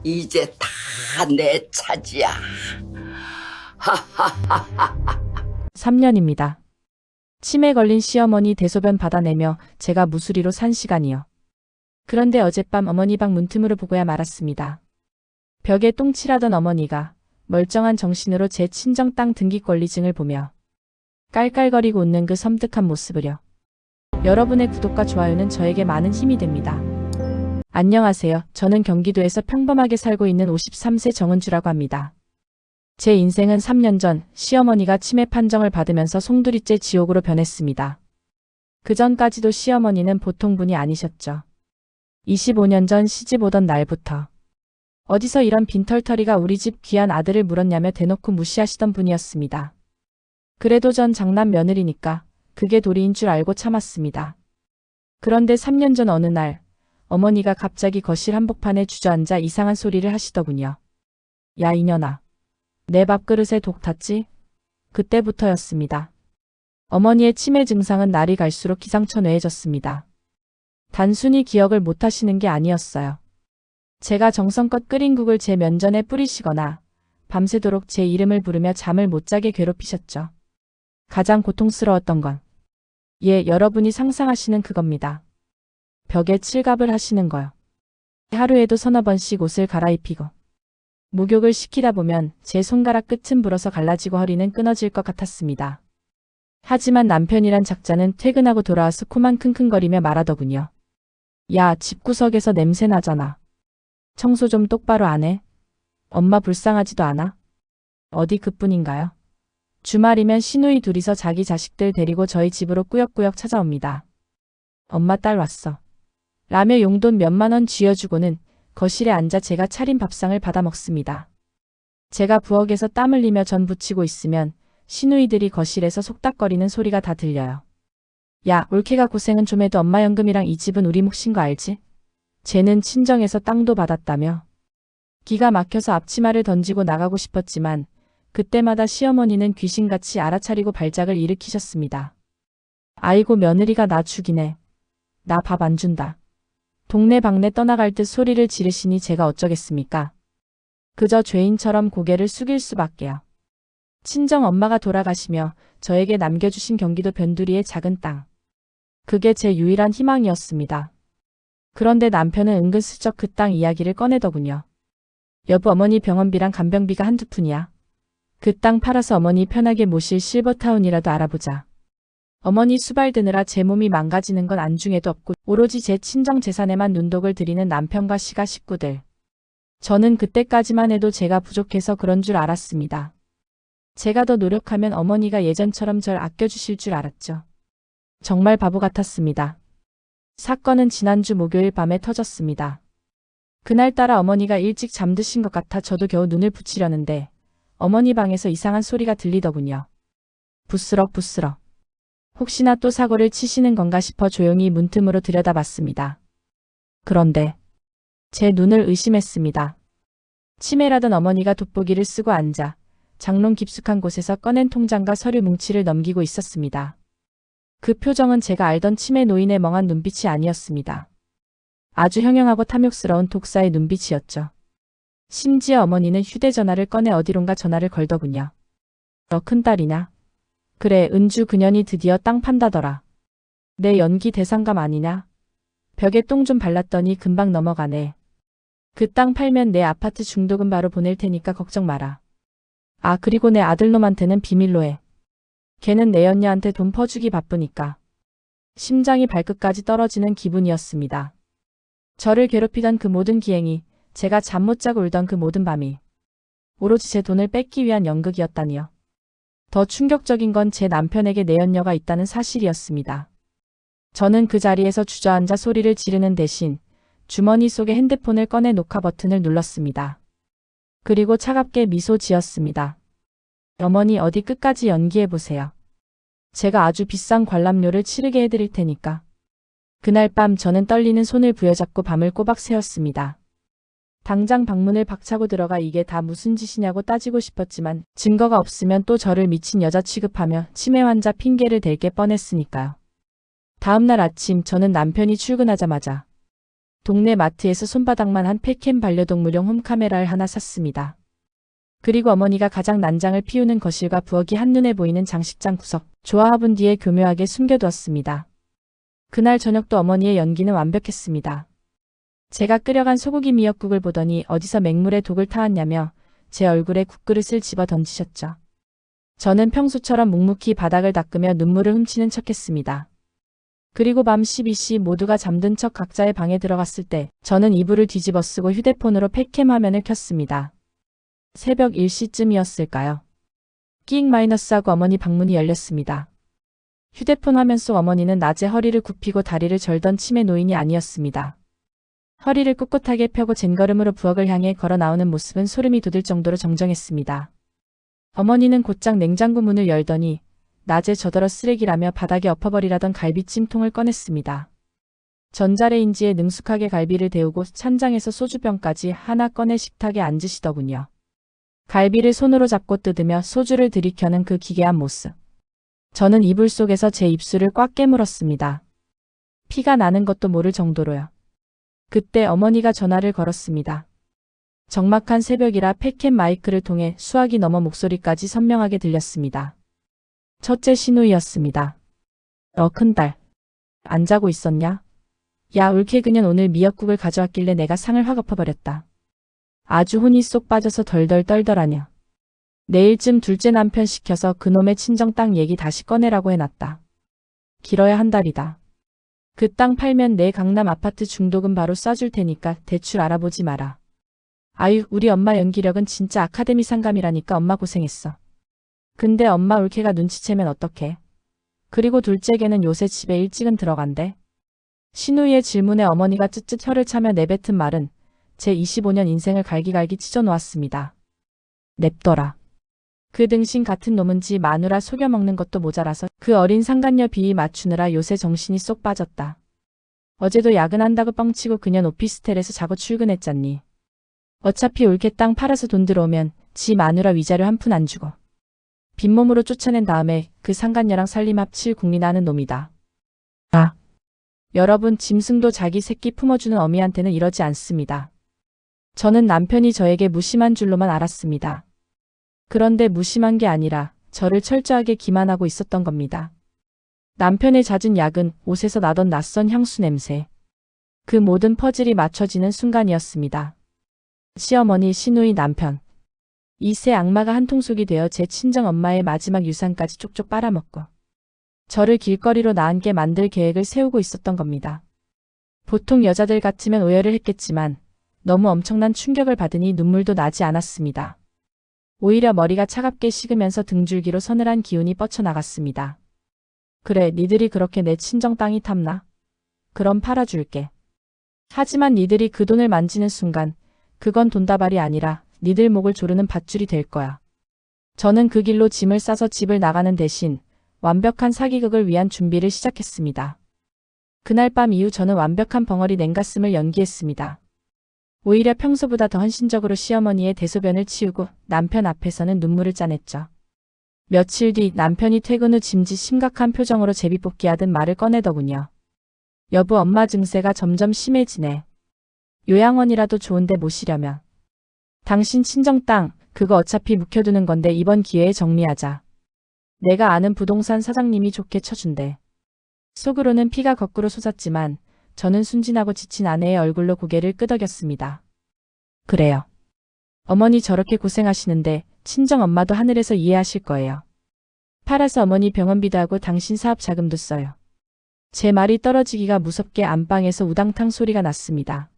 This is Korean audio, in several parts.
이제 다 내 차지야. 3년입니다. 치매 걸린 시어머니 대소변 받아내며 제가 무수리로 산 시간이요. 그런데 어젯밤 어머니 방 문틈으로 보고야 말았습니다. 벽에 똥칠하던 어머니가 멀쩡한 정신으로 제 친정 땅 등기 권리증을 보며 깔깔거리고 웃는 그 섬뜩한 모습을요. 여러분의 구독과 좋아요는 저에게 많은 힘이 됩니다. 안녕하세요. 저는 경기도에서 평범하게 살고 있는 53세 정은주라고 합니다. 제 인생은 3년 전 시어머니가 치매 판정을 받으면서 송두리째 지옥으로 변했습니다. 그 전까지도 시어머니는 보통 분이 아니셨죠. 25년 전 시집 오던 날부터 어디서 이런 빈털터리가 우리 집 귀한 아들을 물었냐며 대놓고 무시하시던 분이었습니다. 그래도 전 장남 며느리니까 그게 도리인 줄 알고 참았습니다. 그런데 3년 전 어느 날 어머니가 갑자기 거실 한복판에 주저앉아 이상한 소리를 하시더군요. 야 이년아. 내 밥그릇에 독 탔지? 그때부터였습니다. 어머니의 치매 증상은 날이 갈수록 기상천외해졌습니다. 단순히 기억을 못하시는 게 아니었어요. 제가 정성껏 끓인 국을 제 면전에 뿌리시거나 밤새도록 제 이름을 부르며 잠을 못 자게 괴롭히셨죠. 가장 고통스러웠던 건 여러분이 상상하시는 그겁니다. 벽에 칠갑을 하시는 거요. 하루에도 서너 번씩 옷을 갈아입히고 목욕을 시키다 보면 제 손가락 끝은 불어서 갈라지고 허리는 끊어질 것 같았습니다. 하지만 남편이란 작자는 퇴근하고 돌아와서 코만 킁킁거리며 말하더군요. 야, 집구석에서 냄새 나잖아. 청소 좀 똑바로 안 해? 엄마 불쌍하지도 않아? 어디 그뿐인가요? 주말이면 시누이 둘이서 자기 자식들 데리고 저희 집으로 꾸역꾸역 찾아옵니다. 엄마 딸 왔어. 라며 용돈 몇만 원 쥐어주고는 거실에 앉아 제가 차린 밥상을 받아 먹습니다. 제가 부엌에서 땀 흘리며 전 부치고 있으면 시누이들이 거실에서 속닥거리는 소리가 다 들려요. 야, 올케가 고생은 좀 해도 엄마 연금이랑 이 집은 우리 몫인 거 알지? 쟤는 친정에서 땅도 받았다며. 기가 막혀서 앞치마를 던지고 나가고 싶었지만 그때마다 시어머니는 귀신같이 알아차리고 발작을 일으키셨습니다. 아이고 며느리가 나 죽이네. 나 밥 안 준다. 동네방네 떠나갈 듯 소리를 지르시니 제가 어쩌겠습니까? 그저 죄인처럼 고개를 숙일 수밖에요. 친정 엄마가 돌아가시며 저에게 남겨주신 경기도 변두리의 작은 땅. 그게 제 유일한 희망이었습니다. 그런데 남편은 은근슬쩍 그 땅 이야기를 꺼내더군요. 여보 어머니 병원비랑 간병비가 한두 푼이야. 그 땅 팔아서 어머니 편하게 모실 실버타운이라도 알아보자. 어머니 수발 드느라 제 몸이 망가지는 건 안중에도 없고 오로지 제 친정 재산에만 눈독을 들이는 남편과 시가 식구들. 저는 그때까지만 해도 제가 부족해서 그런 줄 알았습니다. 제가 더 노력하면 어머니가 예전처럼 절 아껴주실 줄 알았죠. 정말 바보 같았습니다. 사건은 지난주 목요일 밤에 터졌습니다. 그날따라 어머니가 일찍 잠드신 것 같아 저도 겨우 눈을 붙이려는데 어머니 방에서 이상한 소리가 들리더군요. 부스럭 부스럭. 혹시나 또 사고를 치시는 건가 싶어 조용히 문틈으로 들여다봤습니다. 그런데 제 눈을 의심했습니다. 치매라던 어머니가 돋보기를 쓰고 앉아 장롱 깊숙한 곳에서 꺼낸 통장과 서류 뭉치를 넘기고 있었습니다. 그 표정은 제가 알던 치매 노인의 멍한 눈빛이 아니었습니다. 아주 형형하고 탐욕스러운 독사의 눈빛이었죠. 심지어 어머니는 휴대전화를 꺼내 어디론가 전화를 걸더군요. 너 큰딸이냐? 그래, 은주 그년이 드디어 땅 판다더라. 내 연기 대상감 아니냐? 벽에 똥 좀 발랐더니 금방 넘어가네. 그 땅 팔면 내 아파트 중도금 바로 보낼 테니까 걱정 마라. 아, 그리고 내 아들놈한테는 비밀로 해. 걔는 내 연녀한테 돈 퍼주기 바쁘니까. 심장이 발끝까지 떨어지는 기분이었습니다. 저를 괴롭히던 그 모든 기행이, 제가 잠 못 자고 울던 그 모든 밤이 오로지 제 돈을 뺏기 위한 연극이었다니요. 더 충격적인 건 제 남편에게 내연녀가 있다는 사실이었습니다. 저는 그 자리에서 주저앉아 소리를 지르는 대신 주머니 속에 핸드폰을 꺼내 녹화 버튼을 눌렀습니다. 그리고 차갑게 미소 지었습니다. 어머니 어디 끝까지 연기해보세요. 제가 아주 비싼 관람료를 치르게 해드릴 테니까. 그날 밤 저는 떨리는 손을 부여잡고 밤을 꼬박 새웠습니다. 당장 방문을 박차고 들어가 이게 다 무슨 짓이냐고 따지고 싶었지만 증거가 없으면 또 저를 미친 여자 취급하며 치매 환자 핑계를 댈 게 뻔했으니까요. 다음 날 아침 저는 남편이 출근하자마자 동네 마트에서 손바닥만 한 폐캠 반려동물용 홈카메라를 하나 샀습니다. 그리고 어머니가 가장 난장을 피우는 거실과 부엌이 한눈에 보이는 장식장 구석, 조화화분 뒤에 교묘하게 숨겨두었습니다. 그날 저녁도 어머니의 연기는 완벽했습니다. 제가 끓여간 소고기 미역국을 보더니 어디서 맹물에 독을 타왔냐며 제 얼굴에 국그릇을 집어 던지셨죠. 저는 평소처럼 묵묵히 바닥을 닦으며 눈물을 훔치는 척했습니다. 그리고 밤 12시 모두가 잠든 척 각자의 방에 들어갔을 때 저는 이불을 뒤집어 쓰고 휴대폰으로 팩캠 화면을 켰습니다. 새벽 1시쯤이었을까요? 끼익-하고 어머니 방문이 열렸습니다. 휴대폰 화면 속 어머니는 낮에 허리를 굽히고 다리를 절던 치매 노인이 아니었습니다. 허리를 꿋꿋하게 펴고 젠걸음으로 부엌을 향해 걸어 나오는 모습은 소름이 돋을 정도로 정정했습니다. 어머니는 곧장 냉장고 문을 열더니 낮에 저더러 쓰레기라며 바닥에 엎어버리라던 갈비찜통을 꺼냈습니다. 전자레인지에 능숙하게 갈비를 데우고 찬장에서 소주병까지 하나 꺼내 식탁에 앉으시더군요. 갈비를 손으로 잡고 뜯으며 소주를 들이켜는 그 기괴한 모습. 저는 이불 속에서 제 입술을 꽉 깨물었습니다. 피가 나는 것도 모를 정도로요. 그때 어머니가 전화를 걸었습니다. 적막한 새벽이라 팩캠 마이크를 통해 수화기 넘어 목소리까지 선명하게 들렸습니다. 첫째 신우이였습니다. 큰딸. 안 자고 있었냐? 야, 울케 그년 오늘 미역국을 가져왔길래 내가 상을 확 엎어버렸다. 아주 혼이 쏙 빠져서 덜덜 떨더라냐. 내일쯤 둘째 남편 시켜서 그놈의 친정 땅 얘기 다시 꺼내라고 해놨다. 길어야 한 달이다. 그 땅 팔면 내 강남 아파트 중도금 바로 쏴줄 테니까 대출 알아보지 마라. 아유, 우리 엄마 연기력은 진짜 아카데미 상감이라니까 엄마 고생했어. 근데 엄마 울케가 눈치채면 어떡해? 그리고 둘째 개는 요새 집에 일찍은 들어간대. 신우이의 질문에 어머니가 쯧쯧 혀를 차며 내뱉은 말은 제 25년 인생을 갈기갈기 찢어놓았습니다. 냅둬라. 그 등신 같은 놈은 지 마누라 속여먹는 것도 모자라서 그 어린 상간녀 비위 맞추느라 요새 정신이 쏙 빠졌다. 어제도 야근한다고 뻥치고 그년 오피스텔에서 자고 출근했잖니. 어차피 울케 땅 팔아서 돈 들어오면 지 마누라 위자료 한 푼 안 주고 빈몸으로 쫓아낸 다음에 그 상간녀랑 살림 합칠 국리나는 놈이다. 아. 여러분, 짐승도 자기 새끼 품어주는 어미한테는 이러지 않습니다. 저는 남편이 저에게 무심한 줄로만 알았습니다. 그런데 무심한 게 아니라 저를 철저하게 기만하고 있었던 겁니다. 남편의 잦은 야근, 옷에서 나던 낯선 향수 냄새. 그 모든 퍼즐이 맞춰지는 순간이었습니다. 시어머니, 시누이, 남편. 이 세 악마가 한 통속이 되어 제 친정 엄마의 마지막 유산까지 쪽쪽 빨아먹고 저를 길거리로 나앉게 만들 계획을 세우고 있었던 겁니다. 보통 여자들 같으면 오열을 했겠지만 너무 엄청난 충격을 받으니 눈물도 나지 않았습니다. 오히려 머리가 차갑게 식으면서 등줄기로 서늘한 기운이 뻗쳐나갔습니다. 그래, 니들이 그렇게 내 친정 땅이 탐나? 그럼 팔아줄게. 하지만 니들이 그 돈을 만지는 순간 그건 돈다발이 아니라 니들 목을 조르는 밧줄이 될 거야. 저는 그 길로 짐을 싸서 집을 나가는 대신 완벽한 사기극을 위한 준비를 시작했습니다. 그날 밤 이후 저는 완벽한 벙어리 냉가슴을 연기했습니다. 오히려 평소보다 더 헌신적으로 시어머니의 대소변을 치우고 남편 앞에서는 눈물을 짜냈죠. 며칠 뒤 남편이 퇴근 후 짐짓 심각한 표정으로 제비뽑기하듯 말을 꺼내더군요. 여보, 엄마 증세가 점점 심해지네. 요양원이라도 좋은데 모시려면. 당신 친정 땅, 그거 어차피 묵혀두는 건데 이번 기회에 정리하자. 내가 아는 부동산 사장님이 좋게 쳐준대. 속으로는 피가 거꾸로 솟았지만 저는 순진하고 지친 아내의 얼굴로 고개를 끄덕였습니다. 그래요. 어머니 저렇게 고생하시는데 친정엄마도 하늘에서 이해하실 거예요. 팔아서 어머니 병원비도 하고 당신 사업 자금도 써요. 제 말이 떨어지기가 무섭게 안방에서 우당탕 소리가 났습니다.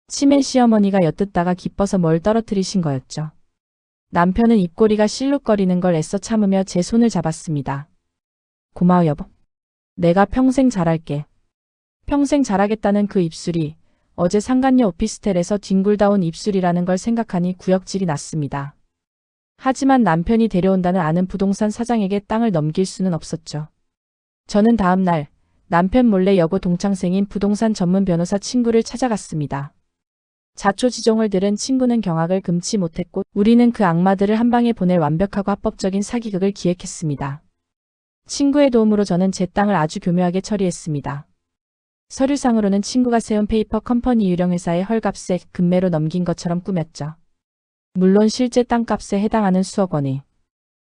치매 시어머니가 엿듣다가 기뻐서 뭘 떨어뜨리신 거였죠. 남편은 입꼬리가 실룩거리는 걸 애써 참으며 제 손을 잡았습니다. 고마워 여보. 내가 평생 잘할게. 평생 잘하겠다는 그 입술이 어제 상간녀 오피스텔에서 뒹굴다 온 입술이라는 걸 생각하니 구역질이 났습니다. 하지만 남편이 데려온다는 아는 부동산 사장에게 땅을 넘길 수는 없었죠. 저는 다음 날 남편 몰래 여고 동창생인 부동산 전문 변호사 친구를 찾아갔습니다. 자초지종을 들은 친구는 경악을 금치 못했고 우리는 그 악마들을 한 방에 보낼 완벽하고 합법적인 사기극을 기획했습니다. 친구의 도움으로 저는 제 땅을 아주 교묘하게 처리했습니다. 서류상으로는 친구가 세운 페이퍼 컴퍼니 유령 회사의 헐값에 금매로 넘긴 것처럼 꾸몄죠. 물론 실제 땅값에 해당하는 수억 원이.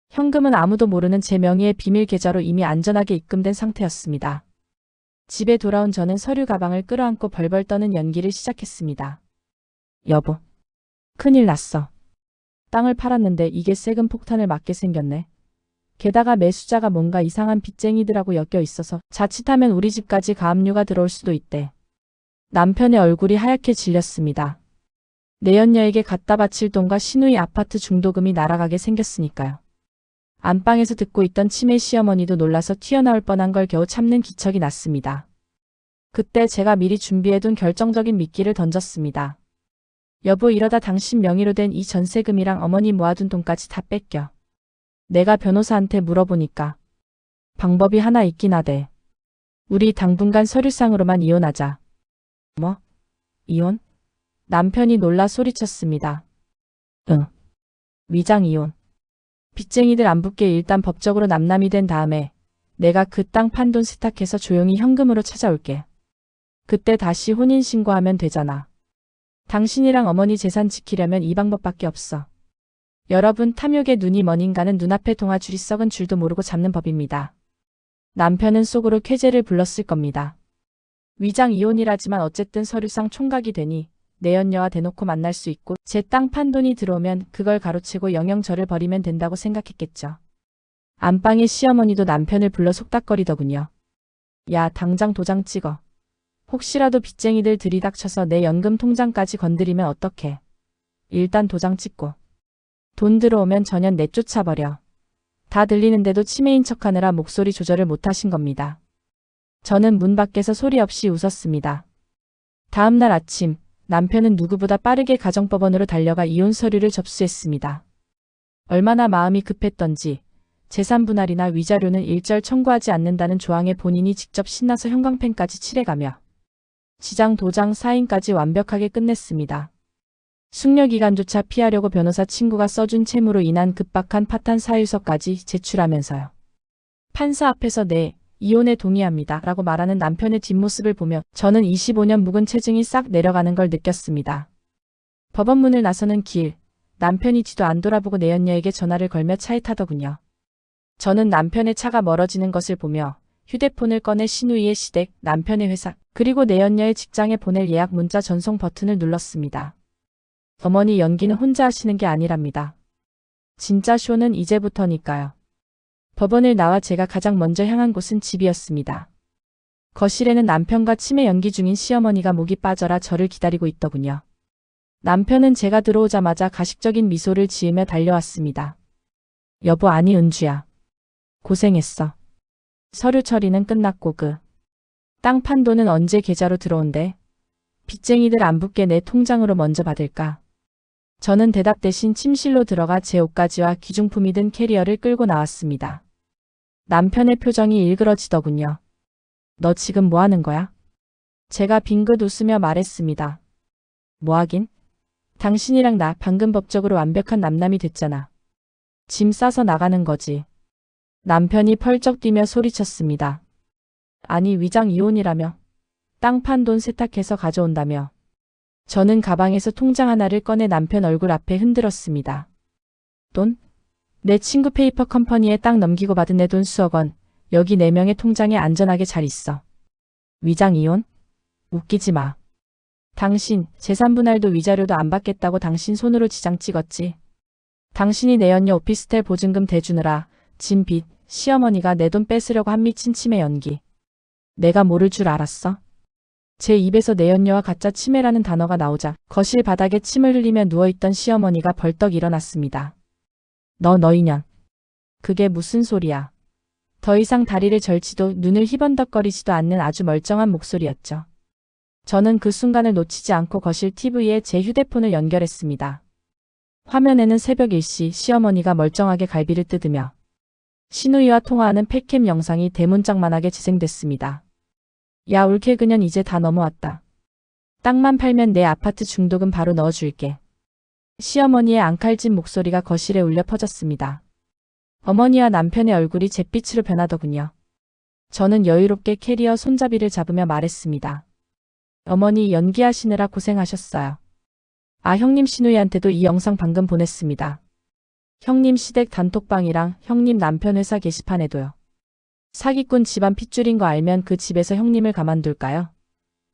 현금은 아무도 모르는 제 명의의 비밀 계좌로 이미 안전하게 입금된 상태였습니다. 집에 돌아온 저는 서류 가방을 끌어안고 벌벌 떠는 연기를 시작했습니다. 여보, 큰일 났어. 땅을 팔았는데 이게 세금 폭탄을 맞게 생겼네. 게다가 매수자가 뭔가 이상한 빚쟁이들하고 엮여 있어서 자칫하면 우리 집까지 가압류가 들어올 수도 있대. 남편의 얼굴이 하얗게 질렸습니다. 내연녀에게 갖다 바칠 돈과 시누이 아파트 중도금이 날아가게 생겼으니까요. 안방에서 듣고 있던 치매 시어머니도 놀라서 튀어나올 뻔한 걸 겨우 참는 기척이 났습니다. 그때 제가 미리 준비해둔 결정적인 미끼를 던졌습니다. 여보, 이러다 당신 명의로 된 이 전세금이랑 어머니 모아둔 돈까지 다 뺏겨. 내가 변호사한테 물어보니까 방법이 하나 있긴 하대. 우리 당분간 서류상으로만 이혼하자. 뭐? 이혼? 남편이 놀라 소리쳤습니다. 응. 위장 이혼. 빚쟁이들 안 붙게 일단 법적으로 남남이 된 다음에 내가 그 땅 판 돈 세탁해서 조용히 현금으로 찾아올게. 그때 다시 혼인신고하면 되잖아. 당신이랑 어머니 재산 지키려면 이 방법밖에 없어. 여러분, 탐욕의 눈이 먼 인간은 눈앞에 동아줄이 썩은 줄도 모르고 잡는 법입니다. 남편은 속으로 쾌재를 불렀을 겁니다. 위장 이혼이라지만 어쨌든 서류상 총각이 되니 내연녀와 대놓고 만날 수 있고 제 땅 판 돈이 들어오면 그걸 가로채고 영영 저를 버리면 된다고 생각했겠죠. 안방의 시어머니도 남편을 불러 속닥거리더군요. 야, 당장 도장 찍어. 혹시라도 빚쟁이들 들이닥쳐서 내 연금 통장까지 건드리면 어떡해. 일단 도장 찍고. 돈 들어오면 전현 내쫓아버려. 다 들리는데도 치매인 척하느라 목소리 조절을 못하신 겁니다. 저는 문 밖에서 소리 없이 웃었습니다. 다음 날 아침, 남편은 누구보다 빠르게 가정법원으로 달려가 이혼 서류를 접수했습니다. 얼마나 마음이 급했던지 재산 분할이나 위자료는 일절 청구하지 않는다는 조항에 본인이 직접 신나서 형광펜까지 칠해가며 지장, 도장, 사인까지 완벽하게 끝냈습니다. 숙려기간조차 피하려고 변호사 친구가 써준 채무로 인한 급박한 파탄 사유서까지 제출하면서요. 판사 앞에서 네, 이혼에 동의합니다 라고 말하는 남편의 뒷모습을 보며 저는 25년 묵은 체증이 싹 내려가는 걸 느꼈습니다. 법원 문을 나서는 길, 남편이 뒤도 안 돌아보고 내연녀에게 전화를 걸며 차에 타더군요. 저는 남편의 차가 멀어지는 것을 보며 휴대폰을 꺼내 시누이의 시댁, 남편의 회사, 그리고 내연녀의 직장에 보낼 예약 문자 전송 버튼을 눌렀습니다. 어머니, 연기는 혼자 하시는 게 아니랍니다. 진짜 쇼는 이제부터니까요. 법원을 나와 제가 가장 먼저 향한 곳은 집이었습니다. 거실에는 남편과 치매 연기 중인 시어머니가 목이 빠져라 저를 기다리고 있더군요. 남편은 제가 들어오자마자 가식적인 미소를 지으며 달려왔습니다. 여보, 아니 은주야. 고생했어. 서류 처리는 끝났고 땅 판 돈은 언제 계좌로 들어온대? 빚쟁이들 안 붙게 내 통장으로 먼저 받을까? 저는 대답 대신 침실로 들어가 제 옷가지와 귀중품이 든 캐리어를 끌고 나왔습니다. 남편의 표정이 일그러지더군요. 너 지금 뭐 하는 거야? 제가 빙긋 웃으며 말했습니다. 뭐 하긴? 당신이랑 나 방금 법적으로 완벽한 남남이 됐잖아. 짐 싸서 나가는 거지. 남편이 펄쩍 뛰며 소리쳤습니다. 아니, 위장 이혼이라며? 땅 판 돈 세탁해서 가져온다며? 저는 가방에서 통장 하나를 꺼내 남편 얼굴 앞에 흔들었습니다. 돈? 내 친구 페이퍼 컴퍼니에 땅 넘기고 받은 내 돈 수억 원, 여기 4명의 통장에 안전하게 잘 있어. 위장 이혼? 웃기지 마. 당신 재산 분할도 위자료도 안 받겠다고 당신 손으로 지장 찍었지. 당신이 내연녀 오피스텔 보증금 대주느라 진 빚, 시어머니가 내 돈 뺏으려고 한 미친 치매 연기. 내가 모를 줄 알았어? 제 입에서 내연녀와 가짜 치매라는 단어가 나오자 거실 바닥에 침을 흘리며 누워있던 시어머니가 벌떡 일어났습니다. 너 인연. 그게 무슨 소리야. 더 이상 다리를 절지도 눈을 희번덕거리지도 않는 아주 멀쩡한 목소리였죠. 저는 그 순간을 놓치지 않고 거실 TV에 제 휴대폰을 연결했습니다. 화면에는 새벽 1시 시어머니가 멀쩡하게 갈비를 뜯으며 시누이와 통화하는 팩캠 영상이 대문짝만하게 재생됐습니다. 야, 올케 그년 이제 다 넘어왔다. 땅만 팔면 내 아파트 중도금 바로 넣어줄게. 시어머니의 앙칼진 목소리가 거실에 울려 퍼졌습니다. 어머니와 남편의 얼굴이 잿빛으로 변하더군요. 저는 여유롭게 캐리어 손잡이를 잡으며 말했습니다. 어머니 연기하시느라 고생하셨어요. 아, 형님 신우이한테도 이 영상 방금 보냈습니다. 형님 시댁 단톡방이랑 형님 남편 회사 게시판에도요. 사기꾼 집안 핏줄인 거 알면 그 집에서 형님을 가만둘까요?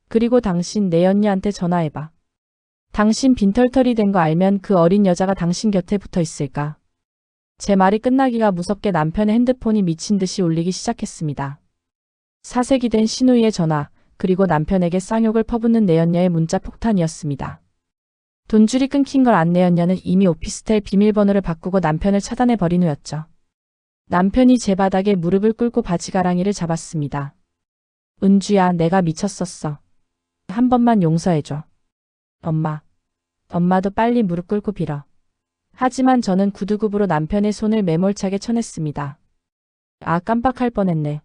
그리고 당신 내 언니한테 전화해봐. 당신 빈털털이 된 거 알면 그 어린 여자가 당신 곁에 붙어 있을까? 제 말이 끝나기가 무섭게 남편의 핸드폰이 미친 듯이 울리기 시작했습니다. 사색이 된 신우이의 전화, 그리고 남편에게 쌍욕을 퍼붓는 내연녀의 문자 폭탄이었습니다. 돈줄이 끊긴 걸 안 내연녀는 이미 오피스텔 비밀번호를 바꾸고 남편을 차단해버린 후였죠. 남편이 제 바닥에 무릎을 꿇고 바지가랑이를 잡았습니다. 은주야, 내가 미쳤었어. 한 번만 용서해줘. 엄마도 빨리 무릎 꿇고 빌어. 하지만 저는 구두굽으로 남편의 손을 매몰차게 쳐냈습니다. 아, 깜빡할 뻔했네.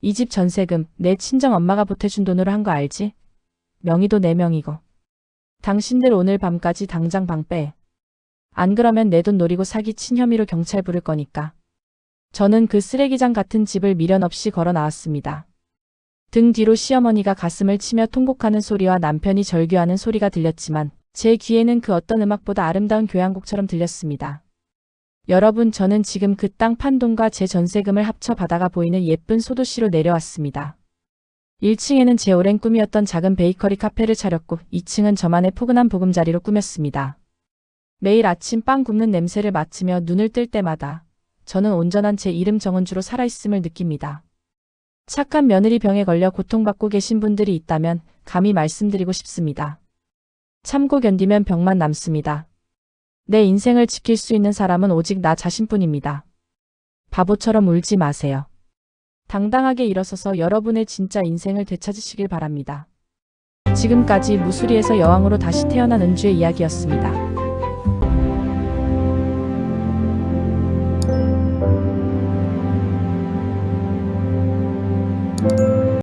이 집 전세금 내 친정 엄마가 보태준 돈으로 한 거 알지? 명의도 내 명이고. 당신들 오늘 밤까지 당장 방 빼. 안 그러면 내 돈 노리고 사기친 혐의로 경찰 부를 거니까. 저는 그 쓰레기장 같은 집을 미련 없이 걸어 나왔습니다. 등 뒤로 시어머니가 가슴을 치며 통곡하는 소리와 남편이 절규하는 소리가 들렸지만 제 귀에는 그 어떤 음악보다 아름다운 교향곡처럼 들렸습니다. 여러분, 저는 지금 그 땅 판 돈과 제 전세금을 합쳐 바다가 보이는 예쁜 소도시로 내려왔습니다. 1층에는 제 오랜 꿈이었던 작은 베이커리 카페를 차렸고 2층은 저만의 포근한 보금자리로 꾸몄습니다. 매일 아침 빵 굽는 냄새를 맡으며 눈을 뜰 때마다 저는 온전한 제 이름 정은주로 살아있음을 느낍니다. 착한 며느리 병에 걸려 고통받고 계신 분들이 있다면 감히 말씀드리고 싶습니다. 참고 견디면 병만 남습니다. 내 인생을 지킬 수 있는 사람은 오직 나 자신뿐입니다. 바보처럼 울지 마세요. 당당하게 일어서서 여러분의 진짜 인생을 되찾으시길 바랍니다. 지금까지 무수리에서 여왕으로 다시 태어난 은주의 이야기였습니다.